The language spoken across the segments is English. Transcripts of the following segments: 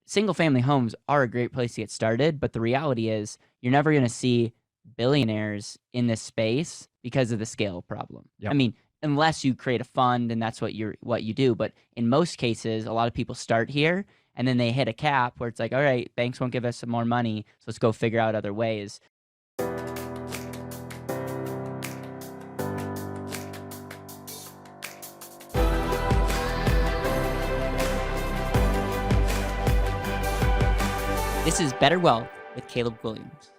single family homes are a great place to get started, but the reality is you're never going to see billionaires in this space because of the scale problem. I Yep. mean, unless you create a fund and that's what you do, but in most cases, a lot of people start here and then they hit a cap where it's like, all right, banks won't give us some more money, so let's go figure out other ways. This is Better Wealth with Caleb Guilliams.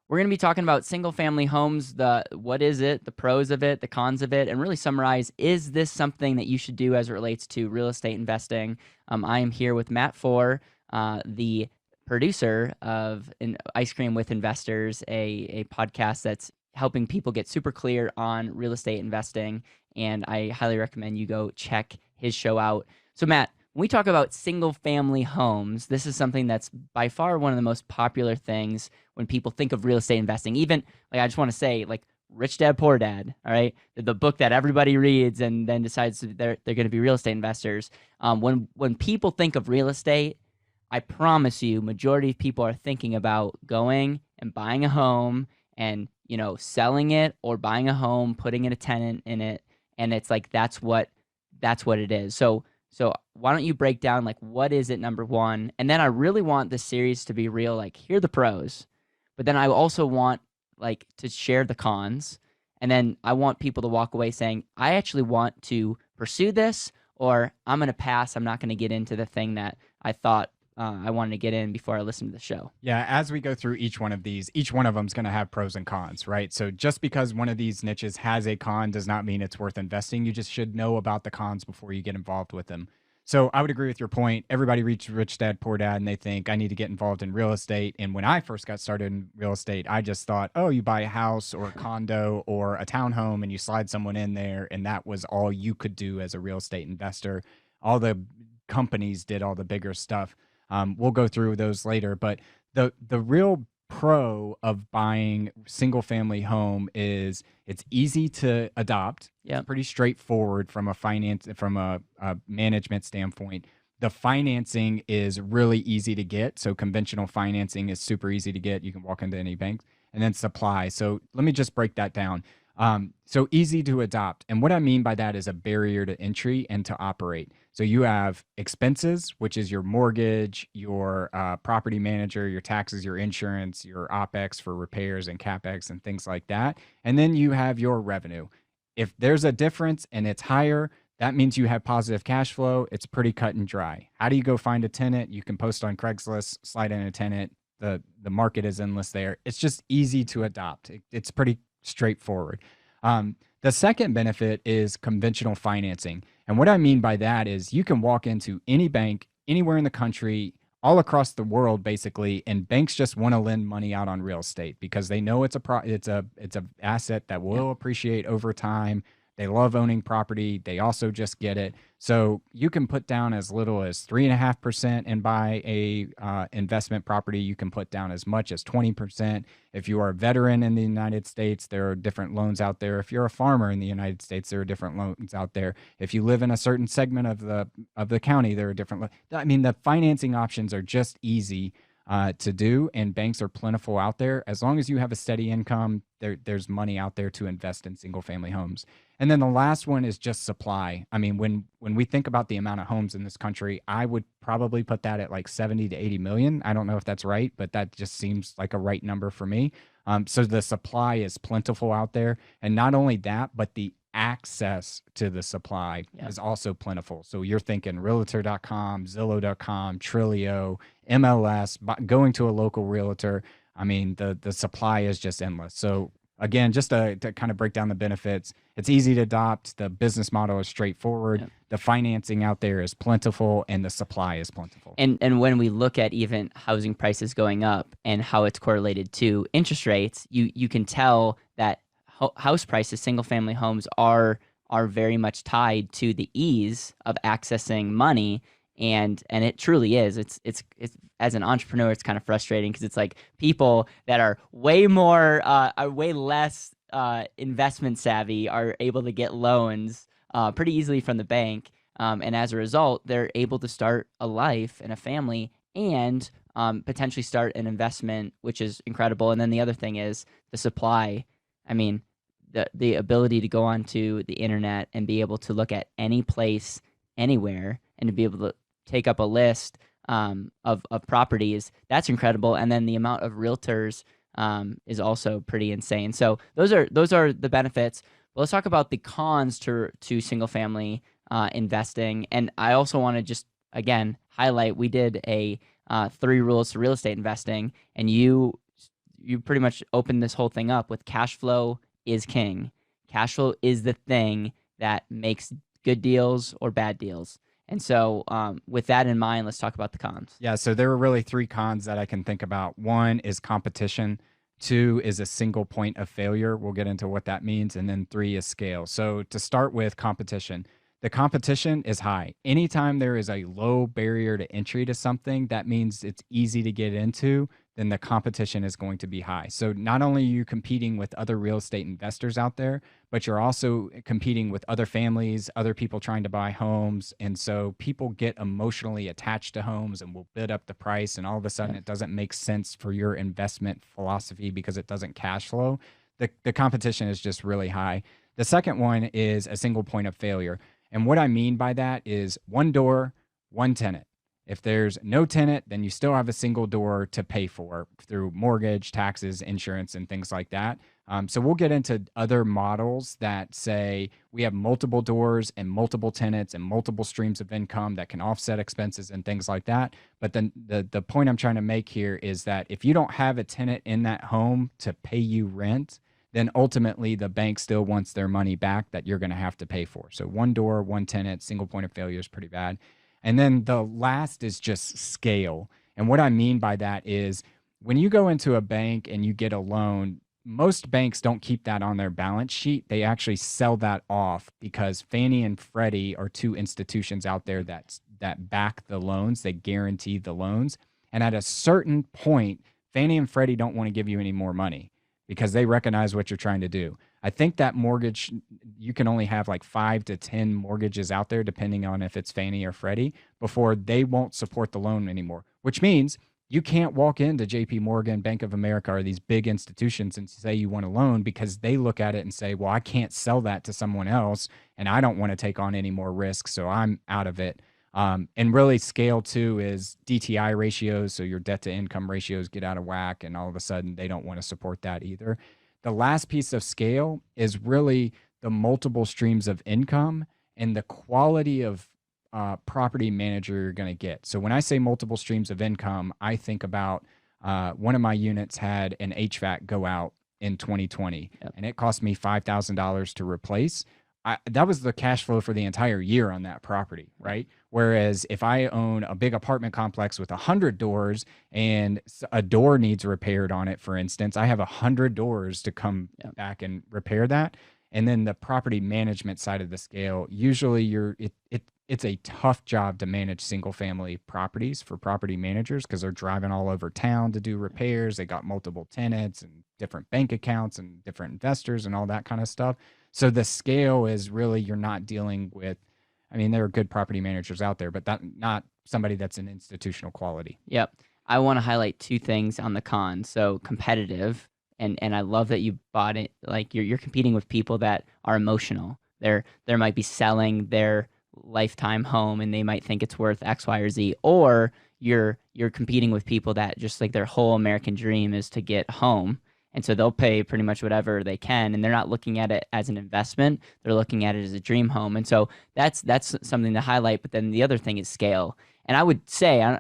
We're going to be talking about single-family homes, what is it, the pros of it, the cons of it, and really summarize, is this something that you should do as it relates to real estate investing? I am here with Matt Fore, the producer of Ice Cream with Investors, a podcast that's helping people get super clear on real estate investing, and I highly recommend you go check his show out. So, Matt, when we talk about single-family homes, this is something that's by far one of the most popular things when people think of real estate investing. Even, like, I just want to say, like, Rich Dad, Poor Dad, all right? The book that everybody reads and then decides they're going to be real estate investors. When people think of real estate, I promise you, majority of people are thinking about going and buying a home and, selling it or buying a home, putting in a tenant in it, and it's like that's what it is. So why don't you break down, like, what is it, number one? And then I really want this series to be real, like, here are the pros. But then I also want, like, to share the cons. And then I want people to walk away saying, I actually want to pursue this, or I'm going to pass. I'm not going to get into the thing that I thought I wanted to get in before I listened to the show. Yeah, as we go through each one of these, each one of them is going to have pros and cons, right? So just because one of these niches has a con does not mean it's worth investing. You just should know about the cons before you get involved with them. So I would agree with your point. Everybody reads Rich Dad, Poor Dad, and they think I need to get involved in real estate. And when I first got started in real estate, I just thought, oh, you buy a house or a condo or a townhome and you slide someone in there. And that was all you could do as a real estate investor. All the companies did all the bigger stuff. We'll go through those later, but the real pro of buying single family home is it's easy to adopt. Yeah. It's pretty straightforward from a management standpoint. The financing is really easy to get. So conventional financing is super easy to get. You can walk into any bank. And then supply. So let me just break that down. So easy to adopt. And what I mean by that is a barrier to entry and to operate. So you have expenses, which is your mortgage, your property manager, your taxes, your insurance, your OPEX for repairs and CAPEX and things like that. And then you have your revenue. If there's a difference and it's higher, that means you have positive cash flow. It's pretty cut and dry. How do you go find a tenant? You can post on Craigslist, slide in a tenant. The market is endless there. It's just easy to adopt. It's pretty straightforward. The second benefit is conventional financing. And what I mean by that is you can walk into any bank anywhere in the country, all across the world, basically, and banks just want to lend money out on real estate because they know it's a asset that will appreciate over time. They love owning property. They also just get it. So you can put down as little as 3.5% and buy a investment property. You can put down as much as 20%. If you are a veteran in the United States, there are different loans out there. If you're a farmer in the United States, there are different loans out there. If you live in a certain segment of the county, there are different. I mean, the financing options are just easy to do, and banks are plentiful out there. As long as you have a steady income, there's money out there to invest in single family homes. And then the last one is just supply. I mean, when we think about the amount of homes in this country, I would probably put that at like 70 to 80 million. I don't know if that's right, but that just seems like a right number for me. So the supply is plentiful out there. And not only that, but the access to the supply is also plentiful. So you're thinking realtor.com, Zillow.com, Trilio, MLS, going to a local realtor. I mean, the supply is just endless. So again, just to kind of break down the benefits, it's easy to adopt. The business model is straightforward. Yep. The financing out there is plentiful, and the supply is plentiful. And when we look at even housing prices going up and how it's correlated to interest rates, you can tell that house prices, single family homes are very much tied to the ease of accessing money. And it truly is. It's as an entrepreneur, it's kind of frustrating because it's like people that are way less investment savvy are able to get loans pretty easily from the bank. And as a result, they're able to start a life and a family and potentially start an investment, which is incredible. And then the other thing is the supply. I mean, the ability to go onto the internet and be able to look at any place, anywhere, and to be able to take up a list of properties, that's incredible. And then the amount of realtors is also pretty insane. So those are the benefits. But let's talk about the cons to single family investing. And I also want to just again highlight we did a 3 rules to real estate investing, and you pretty much opened this whole thing up with cash flow is king. Cash flow is the thing that makes good deals or bad deals. And so, with that in mind, let's talk about the cons. Yeah, so there were really 3 cons that I can think about. One is competition. 2 is a single point of failure. We'll get into what that means. And then 3 is scale. So to start with competition, the competition is high. Anytime there is a low barrier to entry to something, that means it's easy to get into, then the competition is going to be high. So not only are you competing with other real estate investors out there, but you're also competing with other families, other people trying to buy homes. And so people get emotionally attached to homes and will bid up the price. And all of a sudden, it doesn't make sense for your investment philosophy because it doesn't cash flow. The competition is just really high. The second one is a single point of failure. And what I mean by that is one door, one tenant. If there's no tenant, then you still have a single door to pay for through mortgage, taxes, insurance, and things like that. So we'll get into other models that say we have multiple doors and multiple tenants and multiple streams of income that can offset expenses and things like that. But then the point I'm trying to make here is that if you don't have a tenant in that home to pay you rent, then ultimately the bank still wants their money back that you're going to have to pay for. So one door, one tenant, single point of failure is pretty bad. And then the last is just scale. And what I mean by that is when you go into a bank and you get a loan, most banks don't keep that on their balance sheet. They actually sell that off because Fannie and Freddie are 2 institutions out there that back the loans, they guarantee the loans. And at a certain point, Fannie and Freddie don't want to give you any more money because they recognize what you're trying to do. I think that mortgage, you can only have like 5 to 10 mortgages out there, depending on if it's Fannie or Freddie, before they won't support the loan anymore, which means you can't walk into JP Morgan, Bank of America, or these big institutions and say you want a loan because they look at it and say, well, I can't sell that to someone else and I don't want to take on any more risk, so I'm out of it. And really scale too is DTI ratios. So your debt to income ratios get out of whack and all of a sudden they don't want to support that either. The last piece of scale is really the multiple streams of income and the quality of property manager you're going to get. So when I say multiple streams of income, I think about one of my units had an HVAC go out in 2020 and it cost me $5,000 to replace. That was the cash flow for the entire year on that property, right? Whereas if I own a big apartment complex with 100 doors and a door needs repaired on it, for instance, I have 100 doors to come back and repair that. And then the property management side of the scale, usually it's a tough job to manage single family properties for property managers because they're driving all over town to do repairs. They got multiple tenants and different bank accounts and different investors and all that kind of stuff. So the scale is really you're not dealing with, I mean, there are good property managers out there, but not somebody that's an institutional quality. Yep. I want to highlight 2 things on the cons. So competitive, and I love that you bought it. Like you're competing with people that are emotional. There might be selling their lifetime home and they might think it's worth X, Y, or Z, or you're competing with people that just like their whole American dream is to get home. And so they'll pay pretty much whatever they can, and they're not looking at it as an investment. They're looking at it as a dream home. And so that's something to highlight. But then the other thing is scale. And I would say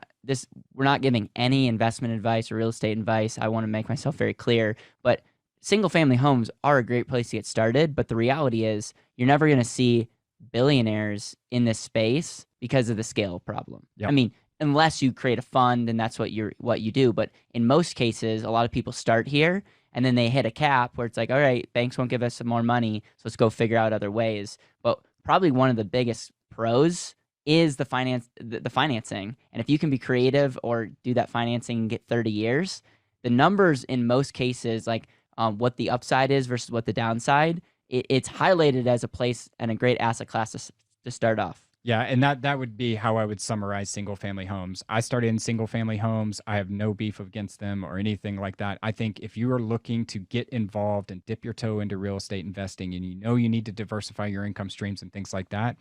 we're not giving any investment advice or real estate advice. I want to make myself very clear. But single family homes are a great place to get started. But the reality is you're never going to see billionaires in this space because of the scale problem. Yep. I mean, unless you create a fund and that's what you do. But in most cases, a lot of people start here and then they hit a cap where it's like, all right, banks won't give us some more money, so let's go figure out other ways. But probably one of the biggest pros is the financing. And if you can be creative or do that financing and get 30 years, the numbers in most cases, like what the upside is versus what the downside, it's highlighted as a place and a great asset class to start off. Yeah, and that would be how I would summarize single family homes. I started in single family homes. I have no beef against them or anything like that. I think if you are looking to get involved and dip your toe into real estate investing and you know you need to diversify your income streams and things like that,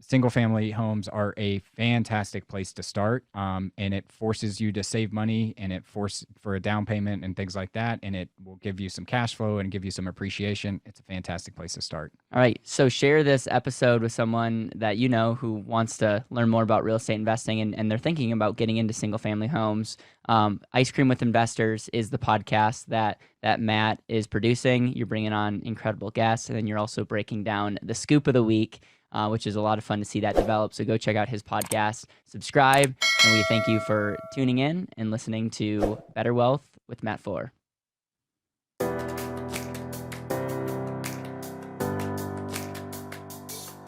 single family homes are a fantastic place to start. And it forces you to save money and it forces for a down payment and things like that. And it will give you some cash flow and give you some appreciation. It's a fantastic place to start. All right, so share this episode with someone that you know who wants to learn more about real estate investing and they're thinking about getting into single family homes. Ice Cream with Investors is the podcast that Matt is producing. You're bringing on incredible guests, and then you're also breaking down the scoop of the week, which is a lot of fun to see that develop. So go check out his podcast, subscribe, and we thank you for tuning in and listening to Better Wealth with Matt Fore.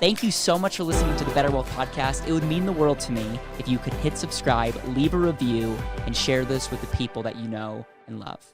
Thank you so much for listening to the Better Wealth podcast. It would mean the world to me if you could hit subscribe, leave a review, and share this with the people that you know and love.